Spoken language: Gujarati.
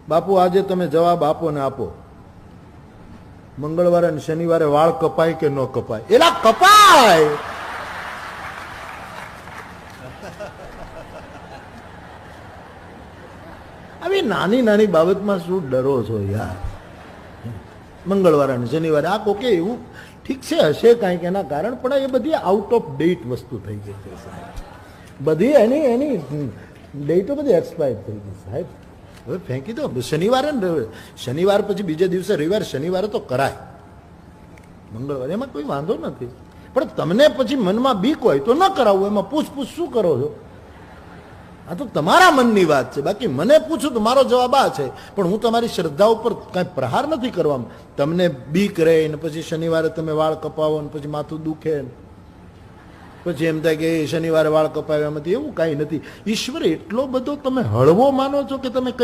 બાપુ આજે તમે જવાબ આપો ને આપો, મંગળવારે અને શનિવારે વાળ કપાય કે ન કપાય? એલા કપાય. આવી નાની નાની બાબતમાં શું ડરો છો યાર? મંગળવારે અને શનિવારે આ કોકે એવું ઠીક છે હશે કાંઈક એના કારણ, પણ એ બધી આઉટ ઓફ ડેટ વસ્તુ થઈ ગઈ છે સાહેબ. બધી એની ડેટો બધી એક્સપાયર થઈ ગઈ સાહેબ. હવે ફેંકી દો. શનિવાર પછી બીજે દિવસે રવિવાર, શનિવારે તો કરાય, મંગળવારે એમાં કોઈ વાંધો નથી. પણ તમને પછી મનમાં બીક હોય તો ન કરાવવું, એમાં પૂછપૂછ શું કરો છો? આ તો તમારા મનની વાત છે. બાકી મને પૂછું તો મારો જવાબ આ છે, પણ હું તમારી શ્રદ્ધા ઉપર કાંઈ પ્રહાર નથી કરવામાં. તમને બીક રહે ને પછી શનિવારે તમે વાળ કપાવો ને પછી માથું દુખે, પછી એમ થાય કે શનિવારે વાળ કપાવ્યામાંથી, એવું કાંઈ નથી. ઈશ્વર એટલો બધો તમે હળવો માનો છો કે તમે કઈ